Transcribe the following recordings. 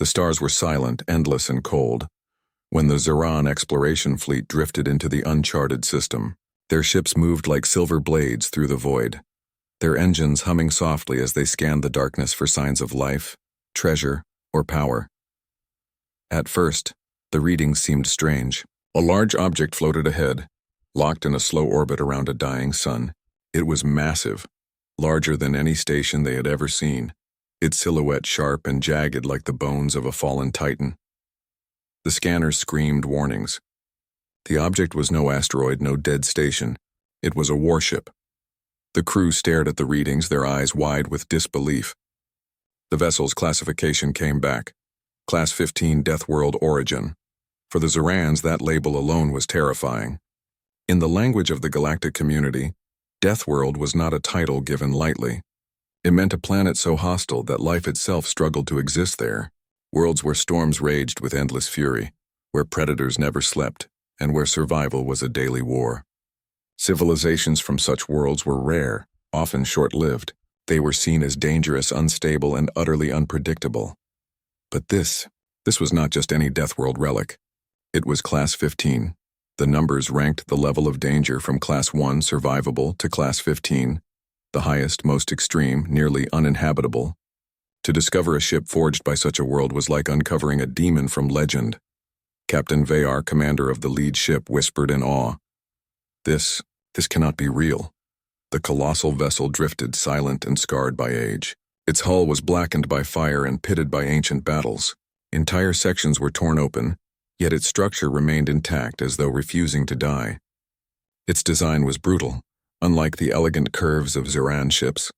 The stars were silent, endless, and cold. When the Zeran exploration fleet drifted into the uncharted system, their ships moved like silver blades through the void, their engines humming softly as they scanned the darkness for signs of life, treasure, or power. At first, the readings seemed strange. A large object floated ahead, locked in a slow orbit around a dying sun. It was massive, larger than any station they had ever seen, its silhouette sharp and jagged like the bones of a fallen titan. The scanners screamed warnings. The object was no asteroid, no dead station. It was a warship. The crew stared at the readings, their eyes wide with disbelief. The vessel's classification came back. Class 15 Deathworld origin. For the Zerans, that label alone was terrifying. In the language of the Galactic community, Deathworld was not a title given lightly. It meant a planet so hostile that life itself struggled to exist there. Worlds where storms raged with endless fury, where predators never slept, and where survival was a daily war. Civilizations from such worlds were rare, often short-lived. They were seen as dangerous, unstable, and utterly unpredictable. But this was not just any Deathworld relic. It was Class 15. The numbers ranked the level of danger from Class 1 survivable to Class 15, the highest, most extreme, nearly uninhabitable. To discover a ship forged by such a world was like uncovering a demon from legend. Captain Vayar, commander of the lead ship, whispered in awe. This cannot be real. The colossal vessel drifted, silent and scarred by age. Its hull was blackened by fire and pitted by ancient battles. Entire sections were torn open, yet its structure remained intact as though refusing to die. Its design was brutal, unlike the elegant curves of Zeran ships.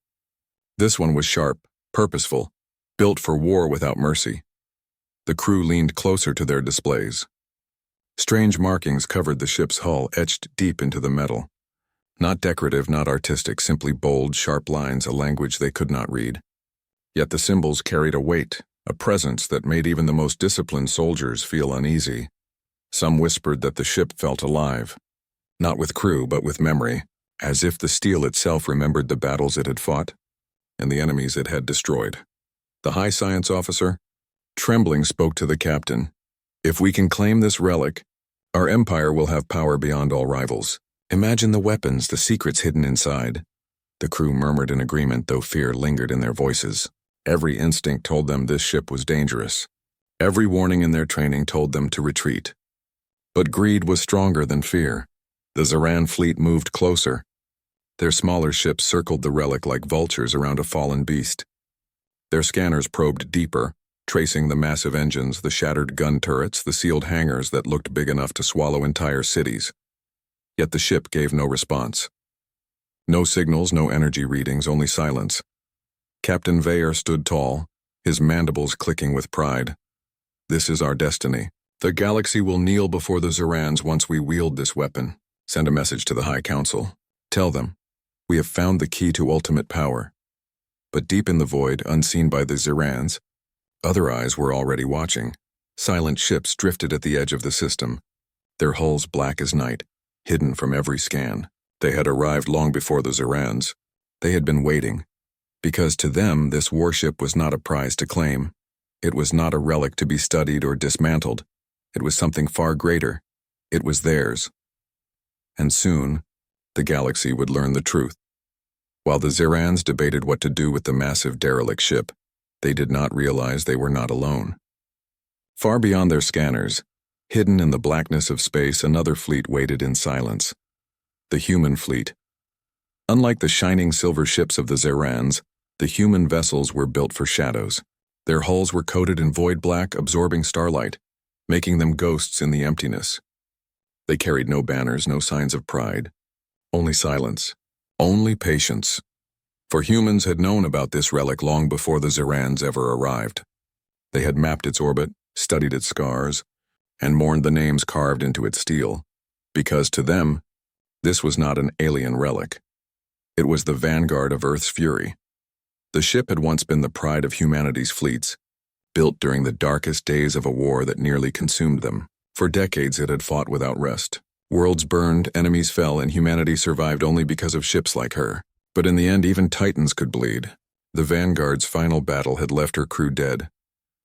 This one was sharp, purposeful, built for war without mercy. The crew leaned closer to their displays. Strange markings covered the ship's hull, etched deep into the metal. Not decorative, not artistic, simply bold, sharp lines, a language they could not read. Yet the symbols carried a weight, a presence that made even the most disciplined soldiers feel uneasy. Some whispered that the ship felt alive, not with crew but with memory, as if the steel itself remembered the battles it had fought and the enemies it had destroyed. The high science officer, trembling, spoke to the captain. If we can claim this relic, our empire will have power beyond all rivals. Imagine the weapons, the secrets hidden inside. The crew murmured in agreement, though fear lingered in their voices. Every instinct told them this ship was dangerous. Every warning in their training told them to retreat. But greed was stronger than fear. The Zeran fleet moved closer. Their smaller ships circled the relic like vultures around a fallen beast. Their scanners probed deeper, tracing the massive engines, the shattered gun turrets, the sealed hangars that looked big enough to swallow entire cities. Yet the ship gave no response. No signals, no energy readings, only silence. Captain Vayar stood tall, his mandibles clicking with pride. This is our destiny. The galaxy will kneel before the Zerans once we wield this weapon. Send a message to the High Council. Tell them, we have found the key to ultimate power. But deep in the void, unseen by the Zerans, other eyes were already watching. Silent ships drifted at the edge of the system, their hulls black as night, hidden from every scan. They had arrived long before the Zerans. They had been waiting. Because to them, this warship was not a prize to claim. It was not a relic to be studied or dismantled. It was something far greater. It was theirs. And soon, the galaxy would learn the truth. While the Zerans debated what to do with the massive derelict ship, they did not realize they were not alone. Far beyond their scanners, hidden in the blackness of space, another fleet waited in silence. The human fleet. Unlike the shining silver ships of the Zerans, the human vessels were built for shadows. Their hulls were coated in void black, absorbing starlight, making them ghosts in the emptiness. They carried no banners, no signs of pride, only silence, only patience. For humans had known about this relic long before the Zerans ever arrived. They had mapped its orbit, studied its scars, and mourned the names carved into its steel, because to them, this was not an alien relic. It was the vanguard of Earth's fury. The ship had once been the pride of humanity's fleets, built during the darkest days of a war that nearly consumed them. For decades it had fought without rest. Worlds burned, enemies fell, and humanity survived only because of ships like her. But in the end, even titans could bleed. The Vanguard's final battle had left her crew dead.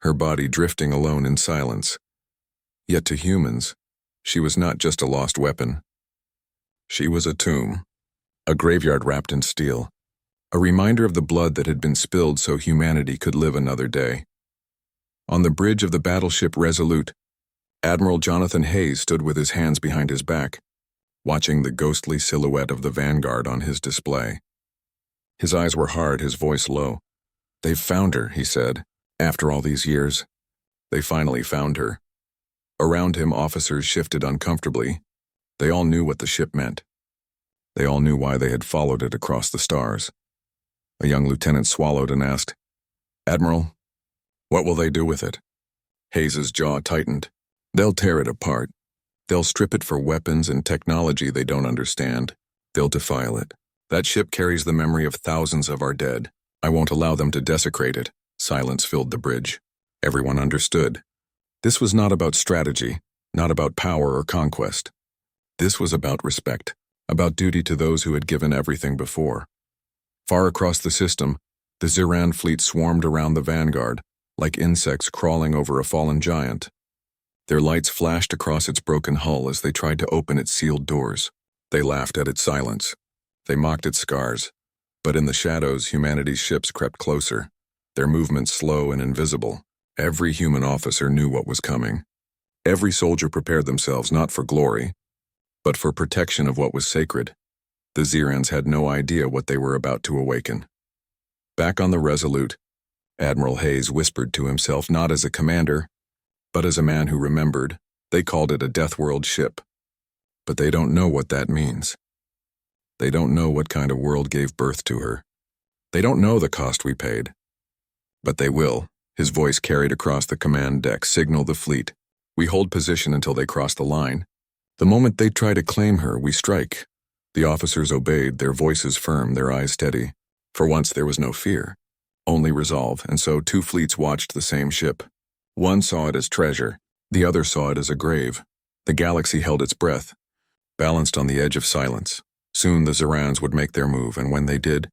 her body drifting alone in silence. Yet to humans, she was not just a lost weapon. She was a tomb, a graveyard wrapped in steel, a reminder of the blood that had been spilled so humanity could live another day. On the bridge of the battleship Resolute, Admiral Jonathan Hayes stood with his hands behind his back, watching the ghostly silhouette of the Vanguard on his display. His eyes were hard, his voice low. "They've found her," he said. "After all these years, they finally found her." Around him, officers shifted uncomfortably. They all knew what the ship meant. They all knew why they had followed it across the stars. A young lieutenant swallowed and asked, "Admiral, what will they do with it?" Hayes's jaw tightened. "They'll tear it apart. They'll strip it for weapons and technology they don't understand. They'll defile it. That ship carries the memory of thousands of our dead. I won't allow them to desecrate it." Silence filled the bridge. Everyone understood. This was not about strategy, not about power or conquest. This was about respect, about duty to those who had given everything before. Far across the system, the Ziran fleet swarmed around the Vanguard, like insects crawling over a fallen giant. Their lights flashed across its broken hull as they tried to open its sealed doors. They laughed at its silence. They mocked its scars. But in the shadows, humanity's ships crept closer, their movements slow and invisible. Every human officer knew what was coming. Every soldier prepared themselves not for glory, but for protection of what was sacred. The Zirans had no idea what they were about to awaken. Back on the Resolute, Admiral Hayes whispered to himself, not as a commander, but as a man who remembered. They called it a Deathworld ship. But they don't know what that means. They don't know what kind of world gave birth to her. They don't know the cost we paid. But they will. His voice carried across the command deck. "Signal the fleet. We hold position until they cross the line. The moment they try to claim her, we strike." The officers obeyed, their voices firm, their eyes steady. For once there was no fear, only resolve, and so two fleets watched the same ship. One saw it as treasure, the other saw it as a grave. The galaxy held its breath, balanced on the edge of silence. Soon the Zirans would make their move, and when they did,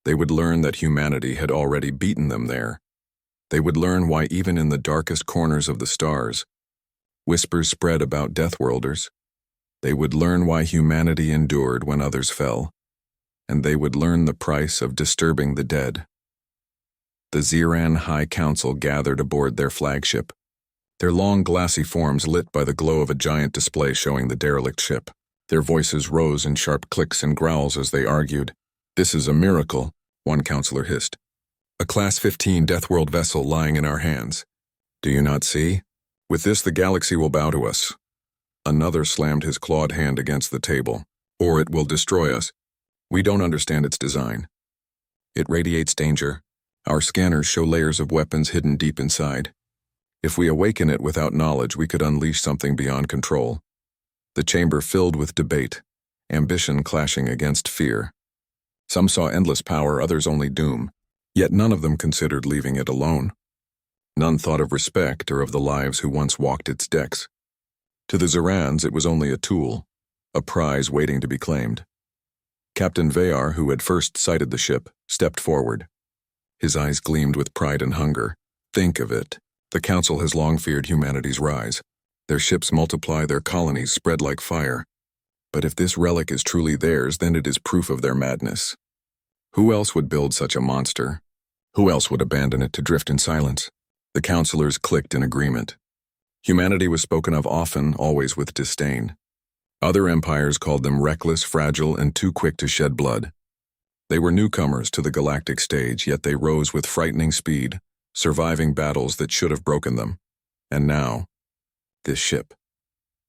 they would learn that humanity had already beaten them there. They would learn why even in the darkest corners of the stars, whispers spread about Deathworlders. They would learn why humanity endured when others fell, and they would learn the price of disturbing the dead. The Ziran High Council gathered aboard their flagship, their long glassy forms lit by the glow of a giant display showing the derelict ship. Their voices rose in sharp clicks and growls as they argued. "This is a miracle," one counselor hissed. "A Class 15 Deathworld vessel lying in our hands. Do you not see? With this the galaxy will bow to us." Another slammed his clawed hand against the table. "Or it will destroy us. We don't understand its design. It radiates danger. Our scanners show layers of weapons hidden deep inside. If we awaken it without knowledge, we could unleash something beyond control." The chamber filled with debate, ambition clashing against fear. Some saw endless power, others only doom, yet none of them considered leaving it alone. None thought of respect or of the lives who once walked its decks. To the Zirans, it was only a tool, a prize waiting to be claimed. Captain Vayar, who had first sighted the ship, stepped forward. His eyes gleamed with pride and hunger. "Think of it. The Council has long feared humanity's rise. Their ships multiply, their colonies spread like fire. But if this relic is truly theirs, then it is proof of their madness. Who else would build such a monster? Who else would abandon it to drift in silence?" The counselors clicked in agreement. Humanity was spoken of often, always with disdain. Other empires called them reckless, fragile, and too quick to shed blood. They were newcomers to the galactic stage, yet they rose with frightening speed, surviving battles that should have broken them. And now, this ship.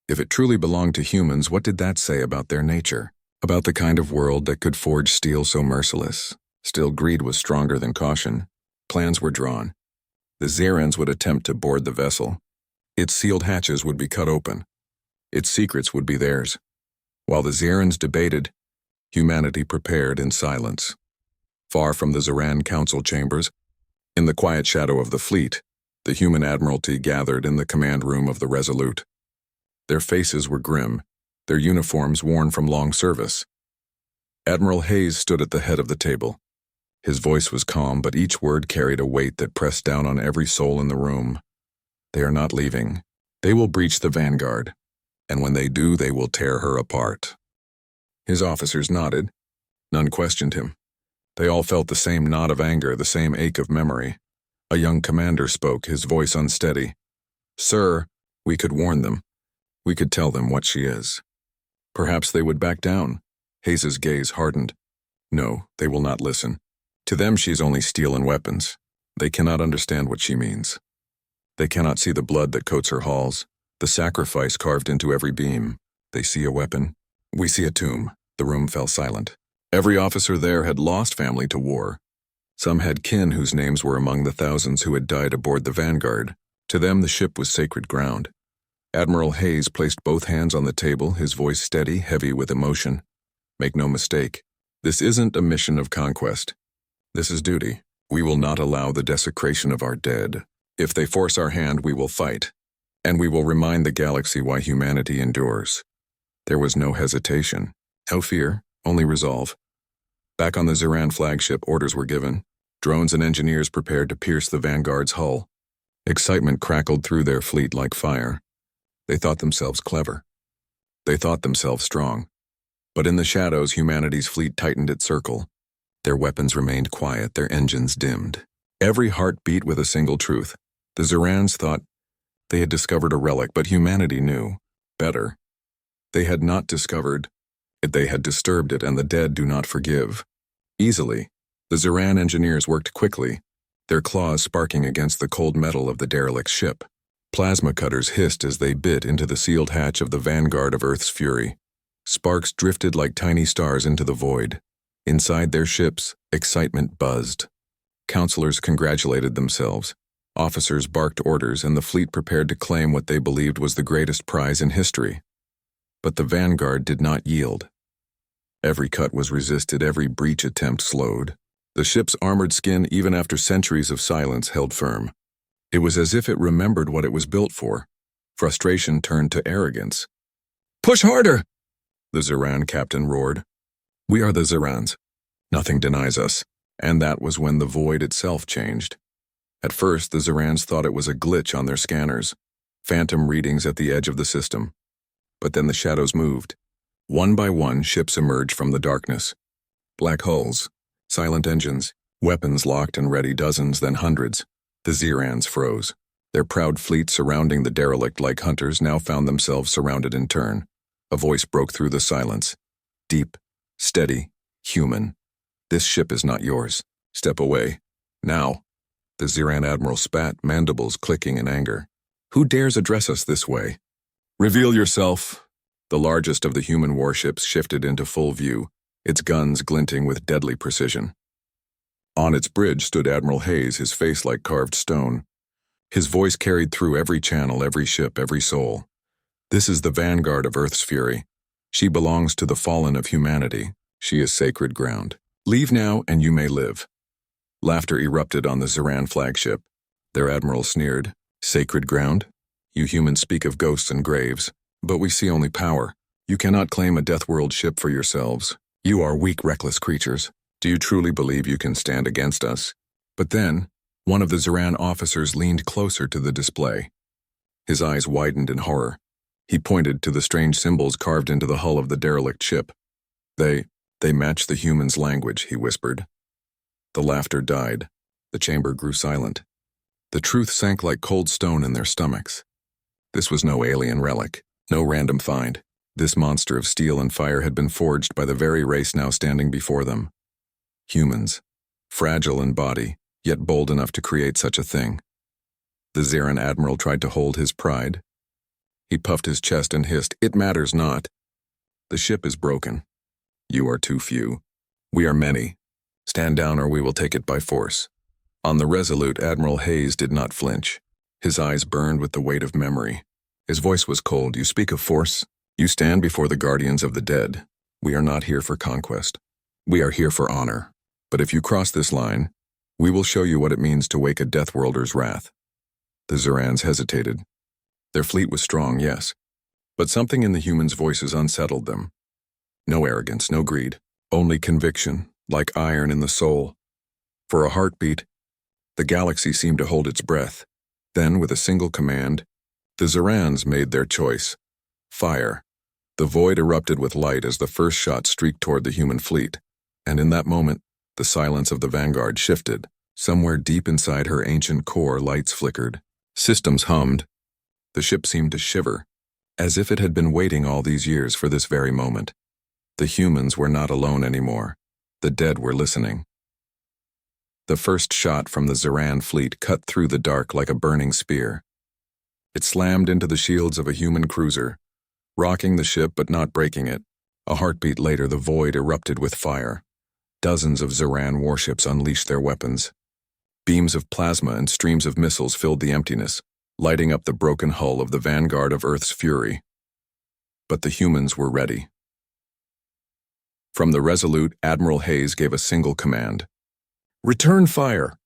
If it truly belonged to humans, what did that say about their nature? About the kind of world that could forge steel so merciless? Still, greed was stronger than caution. Plans were drawn. The Zirans would attempt to board the vessel. Its sealed hatches would be cut open. Its secrets would be theirs. While the Zirans debated, humanity prepared in silence. Far from the Ziran council chambers, in the quiet shadow of the fleet, the human admiralty gathered in the command room of the Resolute. Their faces were grim, their uniforms worn from long service. Admiral Hayes stood at the head of the table. His voice was calm, but each word carried a weight that pressed down on every soul in the room. They are not leaving. They will breach the vanguard, and when they do, they will tear her apart. His officers nodded. None questioned him. They all felt the same knot of anger, the same ache of memory. A young commander spoke, his voice unsteady. "Sir, we could warn them. We could tell them what she is." Perhaps they would back down. Hayes's gaze hardened. No, they will not listen. To them she is only steel and weapons. They cannot understand what she means. They cannot see the blood that coats her halls, the sacrifice carved into every beam. They see a weapon. We see a tomb. The room fell silent. Every officer there had lost family to war. Some had kin whose names were among the thousands who had died aboard the Vanguard. To them the ship was sacred ground. Admiral Hayes placed both hands on the table, his voice steady, heavy with emotion. Make no mistake, this isn't a mission of conquest. This is duty. We will not allow the desecration of our dead. If they force our hand, we will fight. And we will remind the galaxy why humanity endures. There was no hesitation, no fear, only resolve. Back on the Zeran flagship, orders were given. Drones and engineers prepared to pierce the Vanguard's hull. Excitement crackled through their fleet like fire. They thought themselves clever. They thought themselves strong. But in the shadows, humanity's fleet tightened its circle. Their weapons remained quiet, their engines dimmed. Every heart beat with a single truth. The Zerans thought they had discovered a relic, but humanity knew better. They had not discovered it, they had disturbed it, and the dead do not forgive. Easily, the Zeran engineers worked quickly, their claws sparking against the cold metal of the derelict ship. Plasma cutters hissed as they bit into the sealed hatch of the vanguard of Earth's fury. Sparks drifted like tiny stars into the void. Inside their ships, excitement buzzed. Counselors congratulated themselves. Officers barked orders, and the fleet prepared to claim what they believed was the greatest prize in history. But the Vanguard did not yield. Every cut was resisted, every breach attempt slowed. The ship's armored skin, even after centuries of silence, held firm. It was as if it remembered what it was built for. Frustration turned to arrogance. "Push harder!" the Zeran captain roared. "We are the Zerans. Nothing denies us." And that was when the void itself changed. At first, the Zerans thought it was a glitch on their scanners, phantom readings at the edge of the system. But then the shadows moved. One by one, ships emerged from the darkness. Black hulls, silent engines, weapons locked and ready, dozens, then hundreds. The Zerans froze. Their proud fleet surrounding the derelict like hunters now found themselves surrounded in turn. A voice broke through the silence. Deep, steady, human. "This ship is not yours. Step away. Now." The Zeran admiral spat, mandibles clicking in anger. "Who dares address us this way?" "Reveal yourself." The largest of the human warships shifted into full view, its guns glinting with deadly precision. On its bridge stood Admiral Hayes, his face like carved stone. His voice carried through every channel, every ship, every soul. "This is the vanguard of Earth's fury. She belongs to the fallen of humanity. She is sacred ground. Leave now, and you may live." Laughter erupted on the Zeran flagship. Their admiral sneered. "Sacred ground? You humans speak of ghosts and graves, but we see only power. You cannot claim a Deathworld ship for yourselves. You are weak, reckless creatures. Do you truly believe you can stand against us?" But then, one of the Zeran officers leaned closer to the display. His eyes widened in horror. He pointed to the strange symbols carved into the hull of the derelict ship. They match the humans' language," he whispered. The laughter died. The chamber grew silent. The truth sank like cold stone in their stomachs. This was no alien relic, no random find. This monster of steel and fire had been forged by the very race now standing before them. Humans, fragile in body, yet bold enough to create such a thing. The Zeran admiral tried to hold his pride. He puffed his chest and hissed, "It matters not. The ship is broken. You are too few. We are many. Stand down or we will take it by force." On the Resolute, Admiral Hayes did not flinch. His eyes burned with the weight of memory. His voice was cold. "You speak of force? You stand before the guardians of the dead. We are not here for conquest. We are here for honor. But if you cross this line, we will show you what it means to wake a Deathworlder's wrath." The Zerans hesitated. Their fleet was strong, yes, but something in the humans' voices unsettled them. No arrogance, no greed, only conviction, like iron in the soul. For a heartbeat, the galaxy seemed to hold its breath. Then, with a single command, the Zerans made their choice. Fire. The void erupted with light as the first shot streaked toward the human fleet. And in that moment, the silence of the Vanguard shifted. Somewhere deep inside her ancient core, lights flickered. Systems hummed. The ship seemed to shiver, as if it had been waiting all these years for this very moment. The humans were not alone anymore. The dead were listening. The first shot from the Zeran fleet cut through the dark like a burning spear. It slammed into the shields of a human cruiser, rocking the ship but not breaking it. A heartbeat later, the void erupted with fire. Dozens of Zeran warships unleashed their weapons. Beams of plasma and streams of missiles filled the emptiness, lighting up the broken hull of the vanguard of Earth's fury. But the humans were ready. From the Resolute, Admiral Hayes gave a single command. Return fire!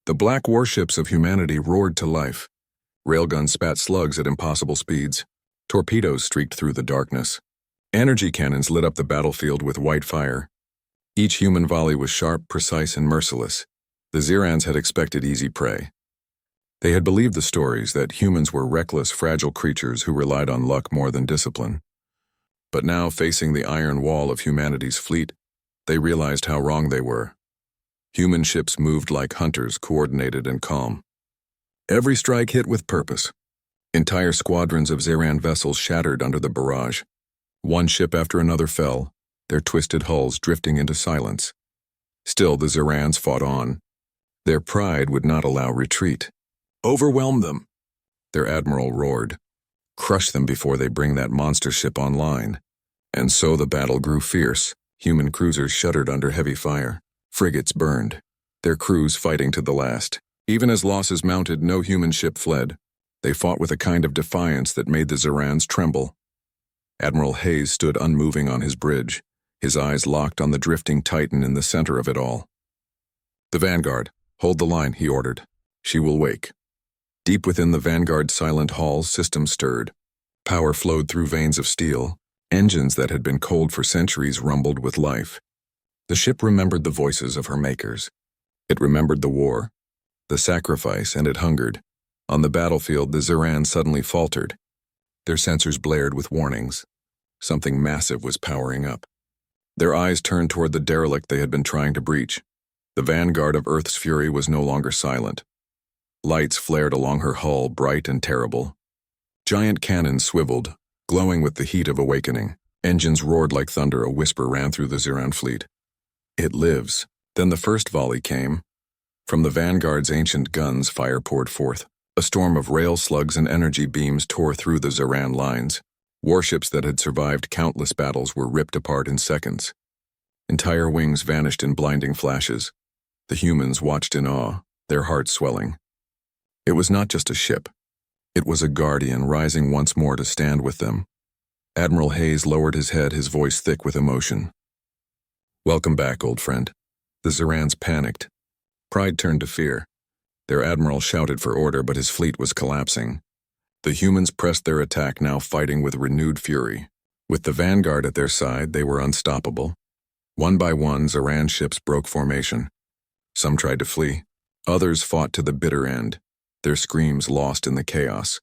The black warships of humanity roared to life. Railguns spat slugs at impossible speeds. Torpedoes streaked through the darkness. Energy cannons lit up the battlefield with white fire. Each human volley was sharp, precise, and merciless. The Zerans had expected easy prey. They had believed the stories that humans were reckless, fragile creatures who relied on luck more than discipline. But now, facing the iron wall of humanity's fleet, they realized how wrong they were. Human ships moved like hunters, coordinated and calm. Every strike hit with purpose. Entire squadrons of Zeran vessels shattered under the barrage. One ship after another fell, their twisted hulls drifting into silence. Still, the Zerans fought on. Their pride would not allow retreat. Overwhelm them, their admiral roared. Crush them before they bring that monster ship online. And so the battle grew fierce. Human cruisers shuddered under heavy fire. Frigates burned, their crews fighting to the last. Even as losses mounted, no human ship fled. They fought with a kind of defiance that made the Zerans tremble. Admiral Hayes stood unmoving on his bridge, his eyes locked on the drifting Titan in the center of it all. The Vanguard, hold the line, he ordered. She will wake. Deep within the Vanguard's silent halls, systems stirred. Power flowed through veins of steel. Engines that had been cold for centuries rumbled with life. The ship remembered the voices of her makers. It remembered the war, the sacrifice, and it hungered. On the battlefield, the Zeran suddenly faltered. Their sensors blared with warnings. Something massive was powering up. Their eyes turned toward the derelict they had been trying to breach. The vanguard of Earth's fury was no longer silent. Lights flared along her hull, bright and terrible. Giant cannons swiveled, glowing with the heat of awakening. Engines roared like thunder. A whisper ran through the Zeran fleet. It lives. Then the first volley came. From the Vanguard's ancient guns, fire poured forth. A storm of rail slugs and energy beams tore through the Zeran lines. Warships that had survived countless battles were ripped apart in seconds. Entire wings vanished in blinding flashes. The humans watched in awe, their hearts swelling. It was not just a ship. It was a guardian rising once more to stand with them. Admiral Hayes lowered his head, his voice thick with emotion. Welcome back, old friend. The Zerans panicked. Pride turned to fear. Their admiral shouted for order, but his fleet was collapsing. The humans pressed their attack, now fighting with renewed fury. With the Vanguard at their side, they were unstoppable. One by one, Zeran ships broke formation. Some tried to flee. Others fought to the bitter end, their screams lost in the chaos.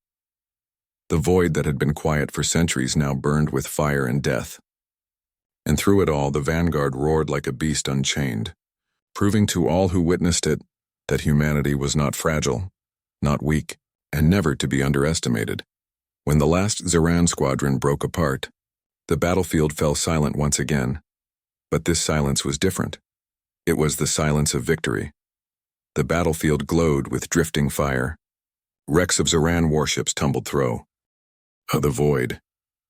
The void that had been quiet for centuries now burned with fire and death. And through it all, the Vanguard roared like a beast unchained, proving to all who witnessed it that humanity was not fragile, not weak, and never to be underestimated. When the last Zeran squadron broke apart, the battlefield fell silent once again. But this silence was different. It was the silence of victory. The battlefield glowed with drifting fire. Wrecks of Zeran warships tumbled through the void,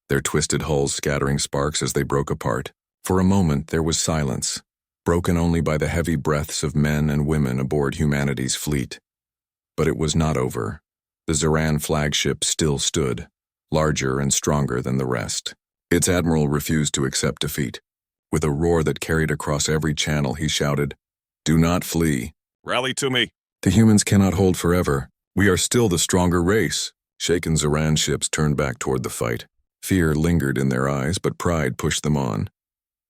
their twisted hulls scattering sparks as they broke apart. For a moment there was silence, broken only by the heavy breaths of men and women aboard humanity's fleet. But it was not over. The Zeran flagship still stood, larger and stronger than the rest. Its admiral refused to accept defeat. With a roar that carried across every channel, he shouted, "Do not flee. Rally to me. The humans cannot hold forever. We are still the stronger race." Shaken Zeran ships turned back toward the fight. Fear lingered in their eyes, but pride pushed them on.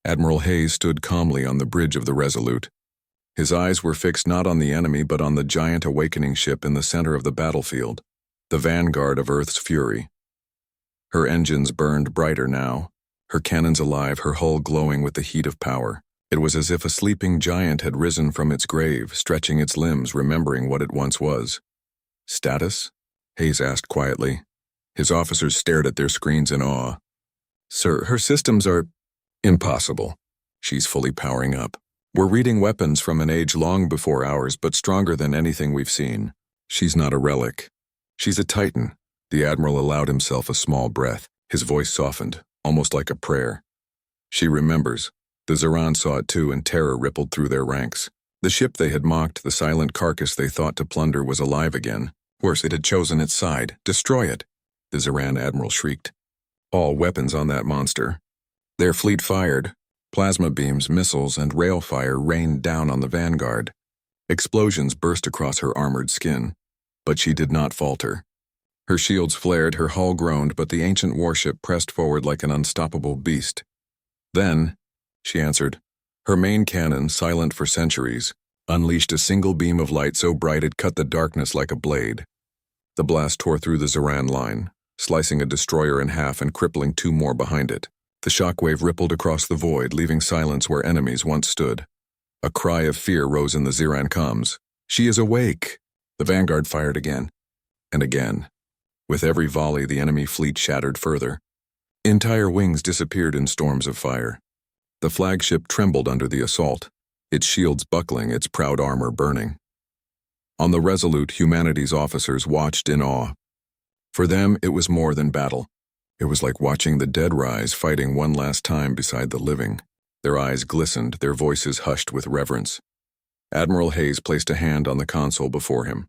Admiral Hayes stood calmly on the bridge of the Resolute. His eyes were fixed not on the enemy but on the giant awakening ship in the center of the battlefield, the vanguard of Earth's fury. Her engines burned brighter now, her cannons alive, her hull glowing with the heat of power. It was as if a sleeping giant had risen from its grave, stretching its limbs, remembering what it once was. "Status?" Hayes asked quietly. His officers stared at their screens in awe. "Sir, her systems are impossible. She's fully powering up. We're reading weapons from an age long before ours, but stronger than anything we've seen. She's not a relic. She's a titan." The Admiral allowed himself a small breath. His voice softened, almost like a prayer. "She remembers." The Zeran saw it too, and terror rippled through their ranks. The ship they had mocked, the silent carcass they thought to plunder, was alive again. Worse, it had chosen its side. "Destroy it!" the Zeran Admiral shrieked. All weapons on that monster. Their fleet fired. Plasma beams, missiles, and rail fire rained down on the vanguard. Explosions burst across her armored skin. But she did not falter. Her shields flared, her hull groaned, but the ancient warship pressed forward like an unstoppable beast. Then, she answered. Her main cannon, silent for centuries, unleashed a single beam of light so bright it cut the darkness like a blade. The blast tore through the Zeran line, slicing a destroyer in half and crippling two more behind it. The shockwave rippled across the void, leaving silence where enemies once stood. A cry of fear rose in the Zeran comms. "She is awake!" The vanguard fired again, and again. With every volley, the enemy fleet shattered further. Entire wings disappeared in storms of fire. The flagship trembled under the assault, its shields buckling, its proud armor burning. On the Resolute, humanity's officers watched in awe. For them, it was more than battle. It was like watching the dead rise, fighting one last time beside the living. Their eyes glistened, their voices hushed with reverence. Admiral Hayes placed a hand on the console before him.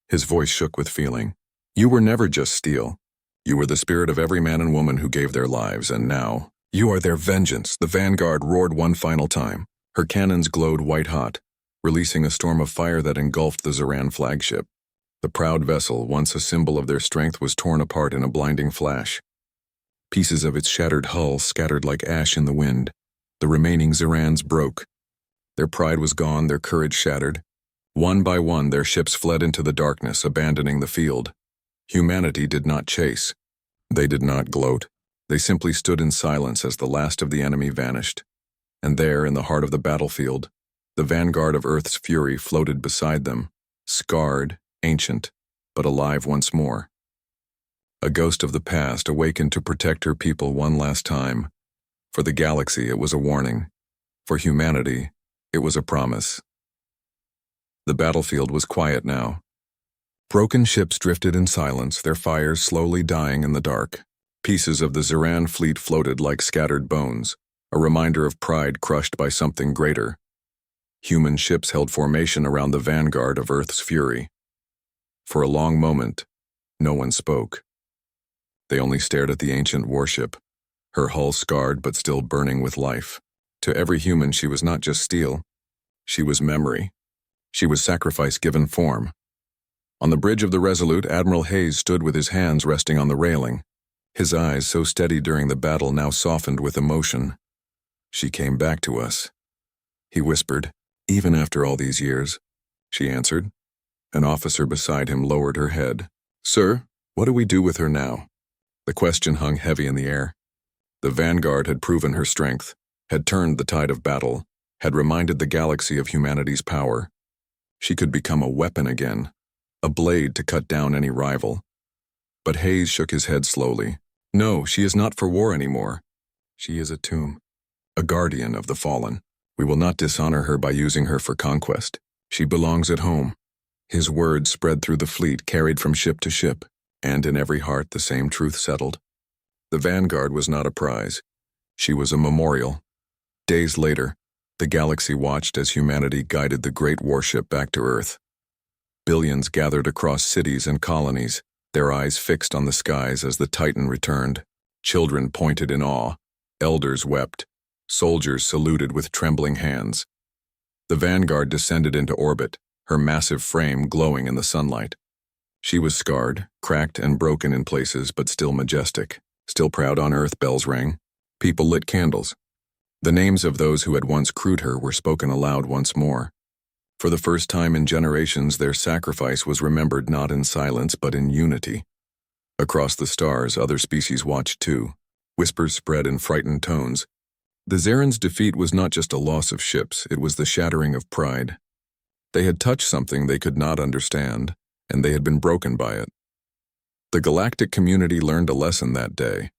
His voice shook with feeling. "You were never just steel. You were the spirit of every man and woman who gave their lives, and now, you are their vengeance." The vanguard roared one final time. Her cannons glowed white-hot, releasing a storm of fire that engulfed the Zeran flagship. The proud vessel, once a symbol of their strength, was torn apart in a blinding flash. Pieces of its shattered hull scattered like ash in the wind. The remaining Zerans broke. Their pride was gone, their courage shattered. One by one, their ships fled into the darkness, abandoning the field. Humanity did not chase. They did not gloat. They simply stood in silence as the last of the enemy vanished. And there, in the heart of the battlefield, the vanguard of Earth's fury floated beside them, scarred, ancient, but alive once more. A ghost of the past awakened to protect her people one last time. For the galaxy, it was a warning. For humanity, it was a promise. The battlefield was quiet now. Broken ships drifted in silence, their fires slowly dying in the dark. Pieces of the Zeran fleet floated like scattered bones, a reminder of pride crushed by something greater. Human ships held formation around the vanguard of Earth's fury. For a long moment, no one spoke. They only stared at the ancient warship, her hull scarred but still burning with life. To every human, she was not just steel. She was memory. She was sacrifice given form. On the bridge of the Resolute, Admiral Hayes stood with his hands resting on the railing. His eyes, so steady during the battle, now softened with emotion. "She came back to us," he whispered. "Even after all these years," she answered. An officer beside him lowered her head. "Sir, what do we do with her now?" The question hung heavy in the air. The vanguard had proven her strength, had turned the tide of battle, had reminded the galaxy of humanity's power. She could become a weapon again, a blade to cut down any rival. But Hayes shook his head slowly. "No, she is not for war anymore. She is a tomb, a guardian of the fallen. We will not dishonor her by using her for conquest. She belongs at home." His words spread through the fleet, carried from ship to ship, and in every heart the same truth settled. The vanguard was not a prize. She was a memorial. Days later, the galaxy watched as humanity guided the great warship back to Earth. Billions gathered across cities and colonies, their eyes fixed on the skies as the Titan returned. Children pointed in awe. Elders wept. Soldiers saluted with trembling hands. The vanguard descended into orbit, her massive frame glowing in the sunlight. She was scarred, cracked and broken in places, but still majestic. Still proud on Earth, bells rang. People lit candles. The names of those who had once crewed her were spoken aloud once more. For the first time in generations, their sacrifice was remembered not in silence but in unity. Across the stars, other species watched too. Whispers spread in frightened tones. The Zarans' defeat was not just a loss of ships, it was the shattering of pride. They had touched something they could not understand, and they had been broken by it. The Galactic community learned a lesson that day.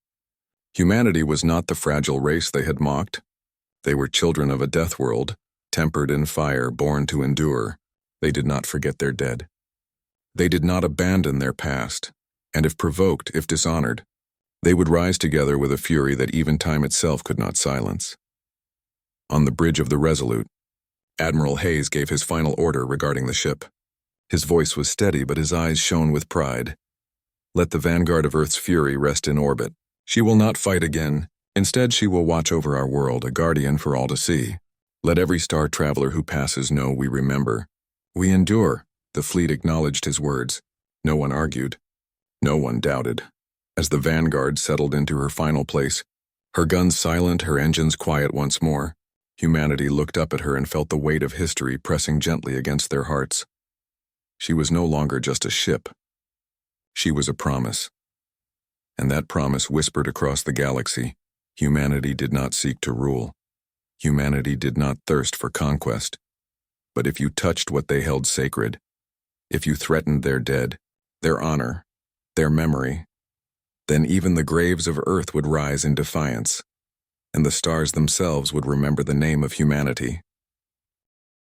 Humanity was not the fragile race they had mocked. They were children of a Deathworld, tempered in fire, born to endure. They did not forget their dead. They did not abandon their past, and if provoked, if dishonored, they would rise together with a fury that even time itself could not silence. On the bridge of the Resolute, Admiral Hayes gave his final order regarding the ship. His voice was steady, but his eyes shone with pride. Let the vanguard of Earth's fury rest in orbit. She will not fight again. Instead, she will watch over our world, a guardian for all to see. Let every star traveler who passes know we remember. We endure. The fleet acknowledged his words. No one argued. No one doubted. As the vanguard settled into her final place, her guns silent, her engines quiet once more, humanity looked up at her and felt the weight of history pressing gently against their hearts. She was no longer just a ship. She was a promise. And that promise whispered across the galaxy. Humanity did not seek to rule. Humanity did not thirst for conquest. But if you touched what they held sacred, if you threatened their dead, their honor, their memory, then even the graves of Earth would rise in defiance, and the stars themselves would remember the name of humanity.